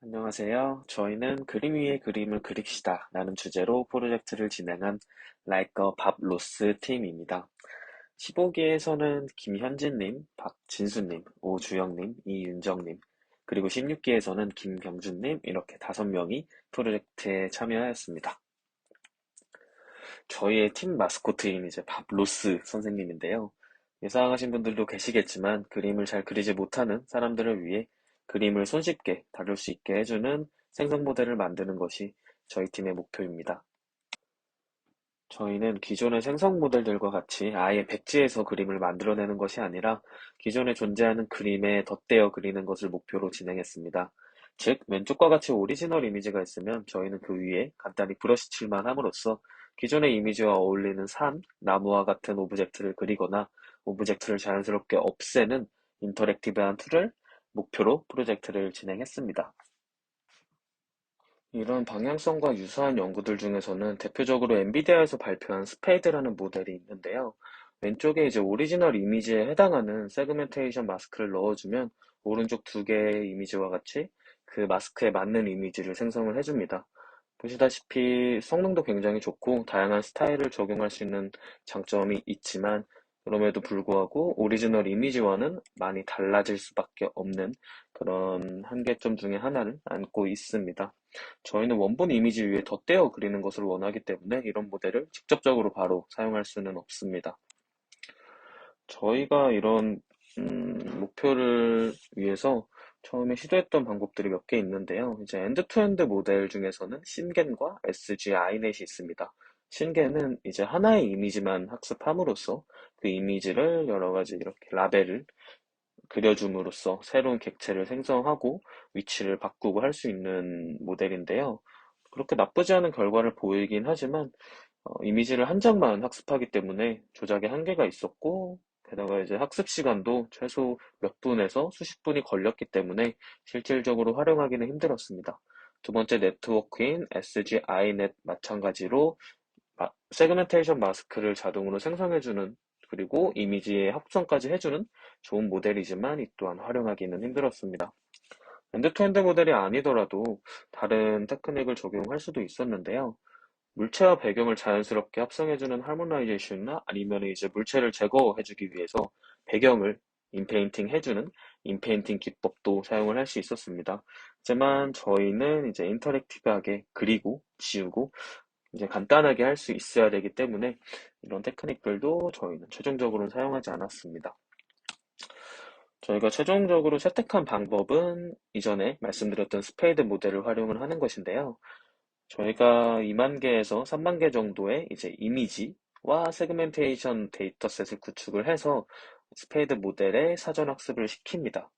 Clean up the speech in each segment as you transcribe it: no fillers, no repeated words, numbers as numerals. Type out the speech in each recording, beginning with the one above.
안녕하세요. 저희는 그림 위에 그림을 그립시다 라는 주제로 프로젝트를 진행한 Like a Bob Ross 팀입니다. 15기에서는 김현진님, 박진수님, 오주영님, 이윤정님, 그리고 16기에서는 김경준님 이렇게 5명이 프로젝트에 참여하였습니다. 저희의 팀 마스코트인 이제 밥 로스 선생님인데요. 예상하신 분들도 계시겠지만 그림을 잘 그리지 못하는 사람들을 위해 그림을 손쉽게 다룰 수 있게 해주는 생성 모델을 만드는 것이 저희 팀의 목표입니다. 저희는 기존의 생성 모델들과 같이 아예 백지에서 그림을 만들어내는 것이 아니라 기존에 존재하는 그림에 덧대어 그리는 것을 목표로 진행했습니다. 즉, 왼쪽과 같이 오리지널 이미지가 있으면 저희는 그 위에 간단히 브러쉬 칠만 함으로써 기존의 이미지와 어울리는 산, 나무와 같은 오브젝트를 그리거나 오브젝트를 자연스럽게 없애는 인터랙티브한 툴을 목표로 프로젝트를 진행했습니다. 이런 방향성과 유사한 연구들 중에서는 대표적으로 엔비디아에서 발표한 스페이드라는 모델이 있는데요. 왼쪽에 이제 오리지널 이미지에 해당하는 세그멘테이션 마스크를 넣어주면 오른쪽 두 개의 이미지와 같이 그 마스크에 맞는 이미지를 생성을 해줍니다. 보시다시피 성능도 굉장히 좋고 다양한 스타일을 적용할 수 있는 장점이 있지만 그럼에도 불구하고 오리지널 이미지와는 많이 달라질 수밖에 없는 그런 한계점 중에 하나를 안고 있습니다. 저희는 원본 이미지 위에 덧대어 그리는 것을 원하기 때문에 이런 모델을 직접적으로 바로 사용할 수는 없습니다. 저희가 이런 목표를 위해서 처음에 시도했던 방법들이 몇 개 있는데요. 이제 엔드-투-엔드 모델 중에서는 신겐과 SGINet이 있습니다. 신겐은 이제 하나의 이미지만 학습함으로써 그 이미지를 여러 가지 이렇게 라벨을 그려줌으로써 새로운 객체를 생성하고 위치를 바꾸고 할 수 있는 모델인데요. 그렇게 나쁘지 않은 결과를 보이긴 하지만 이미지를 한 장만 학습하기 때문에 조작에 한계가 있었고 게다가 이제 학습 시간도 최소 몇 분에서 수십 분이 걸렸기 때문에 실질적으로 활용하기는 힘들었습니다. 두 번째 네트워크인 SGINet 마찬가지로 세그멘테이션 마스크를 자동으로 생성해주는 그리고 이미지의 합성까지 해주는 좋은 모델이지만 이 또한 활용하기는 힘들었습니다. 엔드투엔드 모델이 아니더라도 다른 테크닉을 적용할 수도 있었는데요. 물체와 배경을 자연스럽게 합성해주는 하모나이제이션이나 아니면 이제 물체를 제거해주기 위해서 배경을 인페인팅 해주는 인페인팅 기법도 사용을 할 수 있었습니다. 하지만 저희는 이제 인터랙티브하게 그리고 지우고 이제 간단하게 할 수 있어야 되기 때문에 이런 테크닉들도 저희는 최종적으로는 사용하지 않았습니다. 저희가 최종적으로 채택한 방법은 이전에 말씀드렸던 스페이드 모델을 활용을 하는 것인데요. 저희가 2만 개에서 3만 개 정도의 이제 이미지와 세그멘테이션 데이터셋을 구축을 해서 스페이드 모델에 사전 학습을 시킵니다.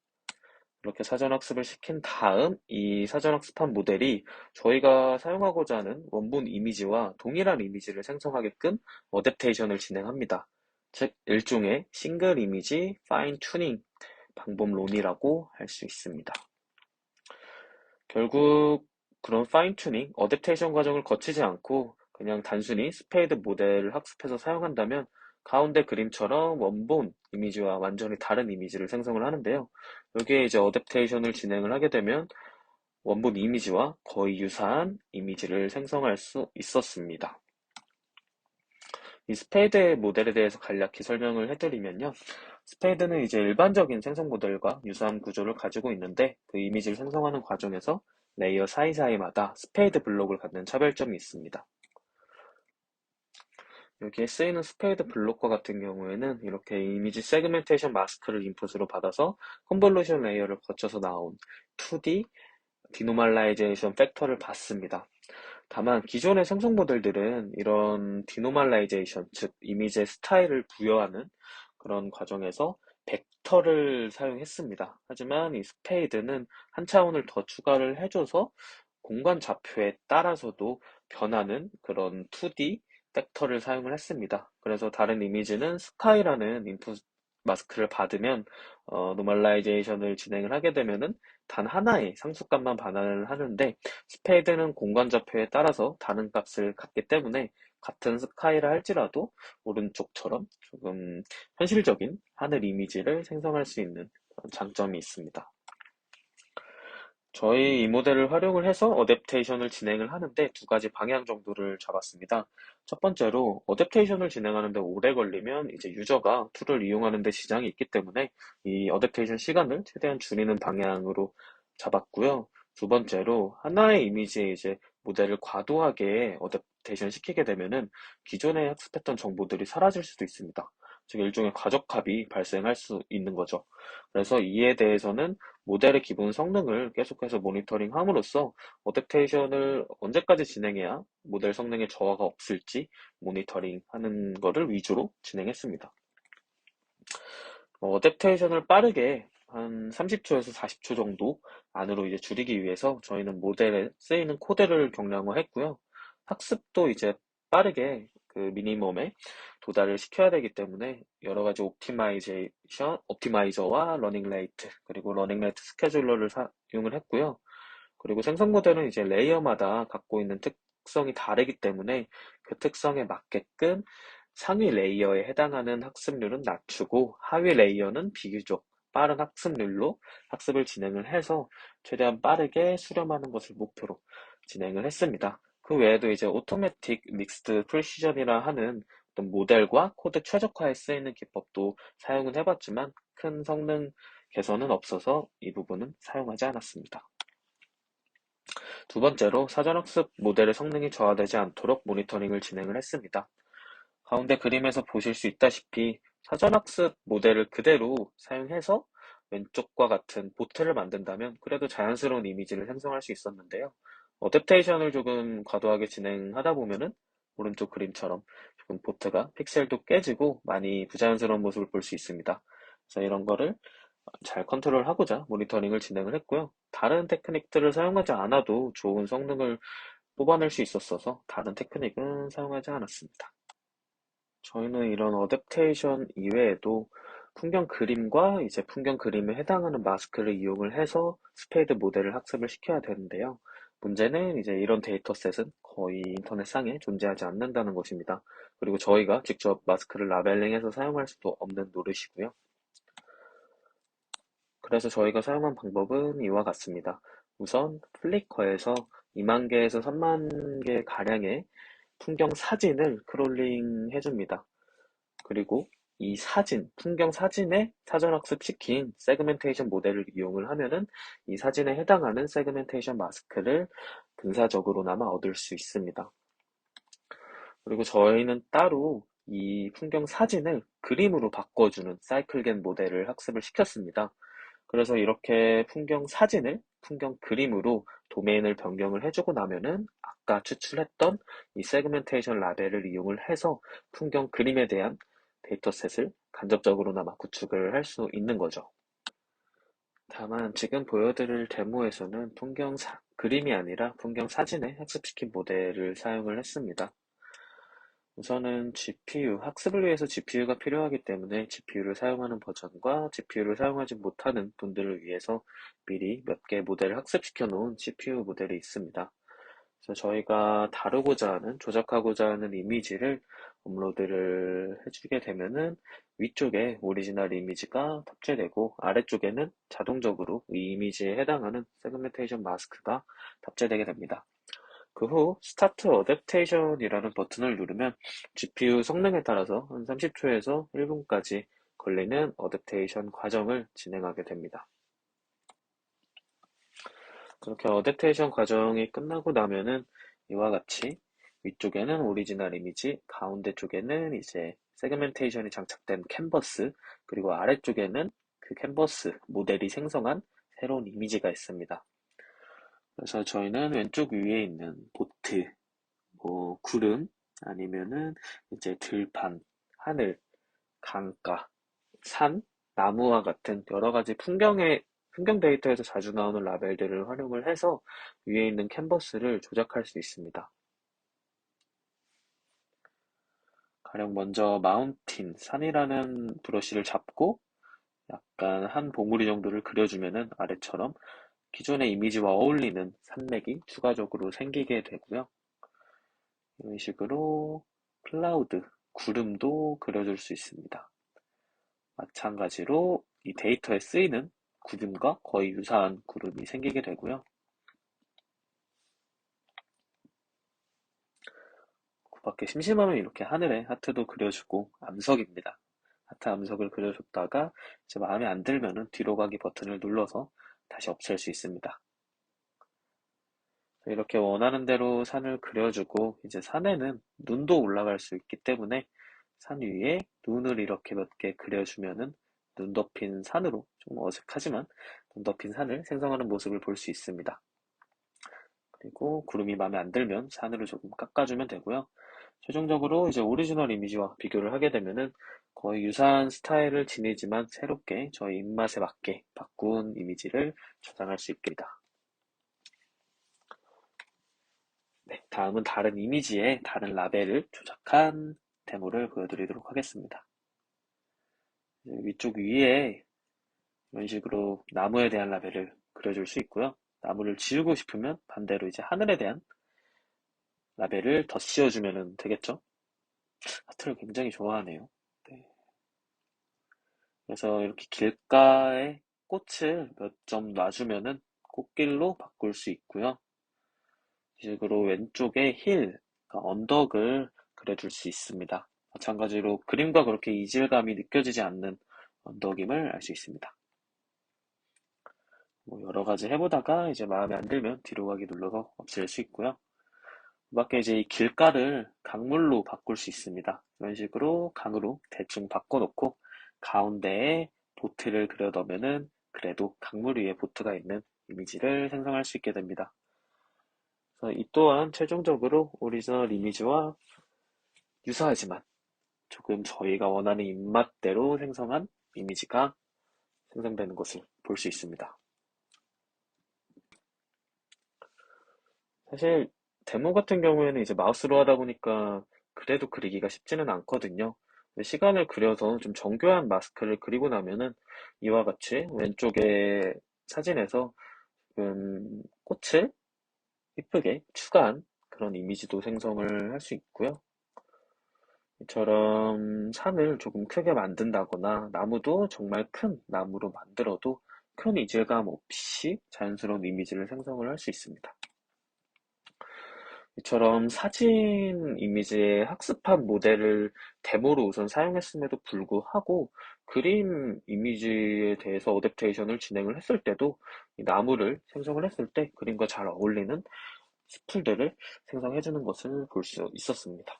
이렇게 사전 학습을 시킨 다음 이 사전 학습한 모델이 저희가 사용하고자 하는 원본 이미지와 동일한 이미지를 생성하게끔 어댑테이션을 진행합니다. 즉, 일종의 싱글 이미지 파인 튜닝 방법론이라고 할 수 있습니다. 결국 그런 파인 튜닝, 어댑테이션 과정을 거치지 않고 그냥 단순히 스페이드 모델을 학습해서 사용한다면 가운데 그림처럼 원본 이미지와 완전히 다른 이미지를 생성을 하는데요. 여기에 이제 어댑테이션을 진행을 하게 되면 원본 이미지와 거의 유사한 이미지를 생성할 수 있었습니다. 이 스페이드 모델에 대해서 간략히 설명을 해드리면요. 스페이드는 이제 일반적인 생성 모델과 유사한 구조를 가지고 있는데 그 이미지를 생성하는 과정에서 레이어 사이사이마다 스페이드 블록을 갖는 차별점이 있습니다. 여기에 쓰이는 스페이드 블록과 같은 경우에는 이렇게 이미지 세그멘테이션 마스크를 인풋으로 받아서 컨볼루션 레이어를 거쳐서 나온 2D 디노멀라이제이션 팩터를 받습니다. 다만 기존의 생성 모델들은 이런 디노멀라이제이션, 즉 이미지의 스타일을 부여하는 그런 과정에서 벡터를 사용했습니다. 하지만 이 스페이드는 한 차원을 더 추가를 해줘서 공간 좌표에 따라서도 변하는 그런 2D 벡터를 사용을 했습니다. 그래서 다른 이미지는 스카이라는 인풋 마스크를 받으면 노멀라이제이션을 진행을 하게 되면은 단 하나의 상수값만 반환을 하는데 스페이드는 공간 좌표에 따라서 다른 값을 갖기 때문에 같은 스카이라 할지라도 오른쪽처럼 조금 현실적인 하늘 이미지를 생성할 수 있는 그런 장점이 있습니다. 저희 이 모델을 활용을 해서 어댑테이션을 진행을 하는데 두 가지 방향 정도를 잡았습니다. 첫 번째로 어댑테이션을 진행하는데 오래 걸리면 이제 유저가 툴을 이용하는 데 지장이 있기 때문에 이 어댑테이션 시간을 최대한 줄이는 방향으로 잡았고요. 두 번째로 하나의 이미지에 이제 모델을 과도하게 어댑테이션 시키게 되면은 기존에 학습했던 정보들이 사라질 수도 있습니다. 즉 일종의 과적합이 발생할 수 있는 거죠. 그래서 이에 대해서는 모델의 기본 성능을 계속해서 모니터링함으로써 어댑테이션을 언제까지 진행해야 모델 성능에 저하가 없을지 모니터링하는 거를 위주로 진행했습니다. 어댑테이션을 빠르게 한 30초에서 40초 정도 안으로 이제 줄이기 위해서 저희는 모델에 쓰이는 코드를 경량화했고요. 학습도 이제 빠르게 그 미니멈에 도달을 시켜야 되기 때문에 여러 가지 옵티마이저와 러닝 레이트, 그리고 러닝 레이트 스케줄러를 사용을 했고요. 그리고 생성 모델은 이제 레이어마다 갖고 있는 특성이 다르기 때문에 그 특성에 맞게끔 상위 레이어에 해당하는 학습률은 낮추고 하위 레이어는 비교적 빠른 학습률로 학습을 진행을 해서 최대한 빠르게 수렴하는 것을 목표로 진행을 했습니다. 그 외에도 이제 오토매틱 믹스드 프리시전이라 하는 어떤 모델과 코드 최적화에 쓰이는 기법도 사용은 해봤지만 큰 성능 개선은 없어서 이 부분은 사용하지 않았습니다. 두 번째로 사전학습 모델의 성능이 저하되지 않도록 모니터링을 진행을 했습니다. 가운데 그림에서 보실 수 있다시피 사전학습 모델을 그대로 사용해서 왼쪽과 같은 보트를 만든다면 그래도 자연스러운 이미지를 생성할 수 있었는데요. 어댑테이션을 조금 과도하게 진행하다 보면은 오른쪽 그림처럼 조금 보트가 픽셀도 깨지고 많이 부자연스러운 모습을 볼 수 있습니다. 그래서 이런 거를 잘 컨트롤하고자 모니터링을 진행을 했고요. 다른 테크닉들을 사용하지 않아도 좋은 성능을 뽑아낼 수 있었어서 다른 테크닉은 사용하지 않았습니다. 저희는 이런 어댑테이션 이외에도 풍경 그림과 이제 풍경 그림에 해당하는 마스크를 이용을 해서 스페이드 모델을 학습을 시켜야 되는데요. 문제는 이제 이런 데이터셋은 거의 인터넷상에 존재하지 않는다는 것입니다. 그리고 저희가 직접 마스크를 라벨링해서 사용할 수도 없는 노릇이고요. 그래서 저희가 사용한 방법은 이와 같습니다. 우선 플리커에서 2만 개에서 3만 개 가량의 풍경 사진을 크롤링 해줍니다. 그리고 이 사진, 풍경 사진에 사전학습시킨 세그멘테이션 모델을 이용을 하면은 이 사진에 해당하는 세그멘테이션 마스크를 분사적으로나마 얻을 수 있습니다. 그리고 저희는 따로 이 풍경 사진을 그림으로 바꿔주는 사이클겐 모델을 학습을 시켰습니다. 그래서 이렇게 풍경 사진을 풍경 그림으로 도메인을 변경을 해주고 나면은 아까 추출했던 이 세그멘테이션 라벨을 이용을 해서 풍경 그림에 대한 데이터셋을 간접적으로나마 구축을 할 수 있는 거죠. 다만 지금 보여드릴 데모에서는 그림이 아니라 풍경 사진에 학습시킨 모델을 사용을 했습니다. 우선은 GPU, 학습을 위해서 GPU가 필요하기 때문에 GPU를 사용하는 버전과 GPU를 사용하지 못하는 분들을 위해서 미리 몇 개 모델을 학습시켜 놓은 CPU 모델이 있습니다. 그래서 저희가 다루고자 하는, 조작하고자 하는 이미지를 업로드를 해주게 되면은 위쪽에 오리지널 이미지가 탑재되고 아래쪽에는 자동적으로 이 이미지에 해당하는 세그멘테이션 마스크가 탑재되게 됩니다. 그 후 스타트 어댑테이션이라는 버튼을 누르면 GPU 성능에 따라서 한 30초에서 1분까지 걸리는 어댑테이션 과정을 진행하게 됩니다. 그렇게 어댑테이션 과정이 끝나고 나면은 이와 같이 위쪽에는 오리지널 이미지, 가운데 쪽에는 이제 세그멘테이션이 장착된 캔버스, 그리고 아래쪽에는 그 캔버스 모델이 생성한 새로운 이미지가 있습니다. 그래서 저희는 왼쪽 위에 있는 보트, 뭐 구름 아니면은 이제 들판, 하늘, 강가, 산, 나무와 같은 여러 가지 풍경 데이터에서 자주 나오는 라벨들을 활용을 해서 위에 있는 캔버스를 조작할 수 있습니다. 가령 먼저 마운틴, 산이라는 브러쉬를 잡고 약간 한 봉우리 정도를 그려주면은 아래처럼 기존의 이미지와 어울리는 산맥이 추가적으로 생기게 되고요. 이런 식으로 클라우드, 구름도 그려줄 수 있습니다. 마찬가지로 이 데이터에 쓰이는 구름과 거의 유사한 구름이 생기게 되고요. 밖에 심심하면 이렇게 하늘에 하트도 그려주고 암석입니다. 하트 암석을 그려줬다가 이제 마음에 안 들면은 뒤로 가기 버튼을 눌러서 다시 없앨 수 있습니다. 이렇게 원하는 대로 산을 그려주고 이제 산에는 눈도 올라갈 수 있기 때문에 산 위에 눈을 이렇게 몇 개 그려주면은 눈 덮인 산으로 좀 어색하지만 눈 덮인 산을 생성하는 모습을 볼 수 있습니다. 그리고 구름이 마음에 안 들면 산으로 조금 깎아주면 되고요. 최종적으로 이제 오리지널 이미지와 비교를 하게 되면은 거의 유사한 스타일을 지니지만 새롭게 저희 입맛에 맞게 바꾼 이미지를 저장할 수 있습니다. 네, 다음은 다른 이미지에 다른 라벨을 조작한 데모를 보여드리도록 하겠습니다. 위쪽 위에 이런 식으로 나무에 대한 라벨을 그려줄 수 있고요. 나무를 지우고 싶으면 반대로 이제 하늘에 대한 라벨을 더 씌워주면 되겠죠. 하트를 굉장히 좋아하네요. 네. 그래서 이렇게 길가에 꽃을 몇 점 놔주면은 꽃길로 바꿀 수 있고요. 이 식으로 왼쪽에 힐, 그러니까 언덕을 그려줄 수 있습니다. 마찬가지로 그림과 그렇게 이질감이 느껴지지 않는 언덕임을 알 수 있습니다. 뭐 여러 가지 해보다가 이제 마음에 안 들면 뒤로 가기 눌러서 없앨 수 있고요. 그 밖에 이제 이 길가를 강물로 바꿀 수 있습니다. 이런 식으로 강으로 대충 바꿔놓고 가운데에 보트를 그려놓으면은 그래도 강물 위에 보트가 있는 이미지를 생성할 수 있게 됩니다. 그래서 이 또한 최종적으로 오리지널 이미지와 유사하지만 조금 저희가 원하는 입맛대로 생성한 이미지가 생성되는 것을 볼 수 있습니다. 사실 데모 같은 경우에는 이제 마우스로 하다 보니까 그래도 그리기가 쉽지는 않거든요. 시간을 그려서 좀 정교한 마스크를 그리고 나면은 이와 같이 왼쪽에 사진에서 꽃을 이쁘게 추가한 그런 이미지도 생성을 할 수 있고요. 이처럼 산을 조금 크게 만든다거나 나무도 정말 큰 나무로 만들어도 큰 이질감 없이 자연스러운 이미지를 생성을 할 수 있습니다. 이처럼 사진 이미지의 학습한 모델을 데모로 우선 사용했음에도 불구하고 그림 이미지에 대해서 어댑테이션을 진행을 했을 때도 이 나무를 생성을 했을 때 그림과 잘 어울리는 스풀들을 생성해주는 것을 볼 수 있었습니다.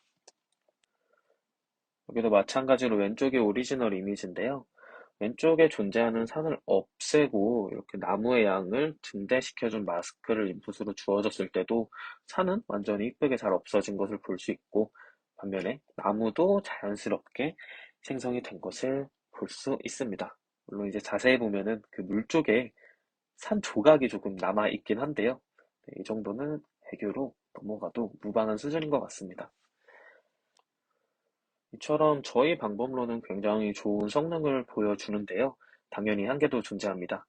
여기도 마찬가지로 왼쪽이 오리지널 이미지인데요. 왼쪽에 존재하는 산을 없애고 이렇게 나무의 양을 증대시켜준 마스크를 인풋으로 주어졌을 때도 산은 완전히 이쁘게 잘 없어진 것을 볼 수 있고 반면에 나무도 자연스럽게 생성이 된 것을 볼 수 있습니다. 물론 이제 자세히 보면은 그 물 쪽에 산 조각이 조금 남아 있긴 한데요. 네, 이 정도는 해교로 넘어가도 무방한 수준인 것 같습니다. 이처럼 저희 방법론은 굉장히 좋은 성능을 보여주는데요. 당연히 한계도 존재합니다.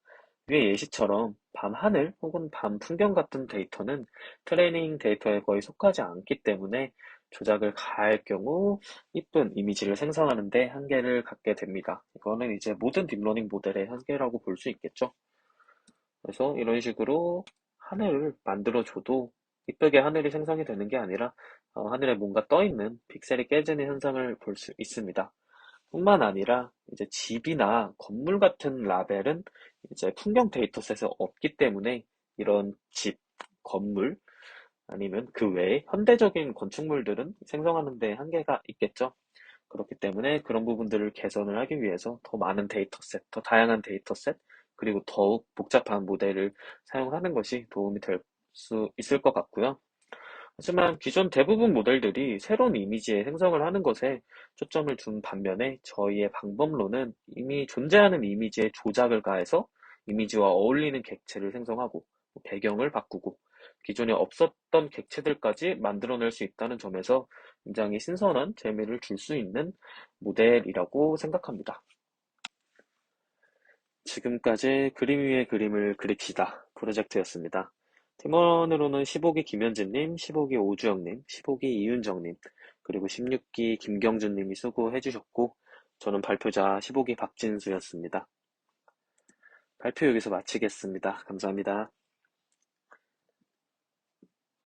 위의 예시처럼 밤 하늘 혹은 밤 풍경 같은 데이터는 트레이닝 데이터에 거의 속하지 않기 때문에 조작을 가할 경우 이쁜 이미지를 생성하는 데 한계를 갖게 됩니다. 이거는 이제 모든 딥러닝 모델의 한계라고 볼 수 있겠죠. 그래서 이런 식으로 하늘을 만들어줘도 이쁘게 하늘이 생성이 되는 게 아니라 하늘에 뭔가 떠 있는 픽셀이 깨지는 현상을 볼 수 있습니다. 뿐만 아니라 이제 집이나 건물 같은 라벨은 이제 풍경 데이터셋에 없기 때문에 이런 집, 건물 아니면 그 외에 현대적인 건축물들은 생성하는 데 한계가 있겠죠. 그렇기 때문에 그런 부분들을 개선을 하기 위해서 더 많은 데이터셋, 더 다양한 데이터셋, 그리고 더욱 복잡한 모델을 사용하는 것이 도움이 될 수 있을 것 같고요. 하지만 기존 대부분 모델들이 새로운 이미지의 생성을 하는 것에 초점을 둔 반면에 저희의 방법론은 이미 존재하는 이미지에 조작을 가해서 이미지와 어울리는 객체를 생성하고 배경을 바꾸고 기존에 없었던 객체들까지 만들어낼 수 있다는 점에서 굉장히 신선한 재미를 줄 수 있는 모델이라고 생각합니다. 지금까지 그림 위에 그림을 그립시다 프로젝트였습니다. 팀원으로는 15기 김현진님, 15기 오주영님, 15기 이윤정님, 그리고 16기 김경준님이 수고해주셨고, 저는 발표자 15기 박진수였습니다. 발표 여기서 마치겠습니다. 감사합니다.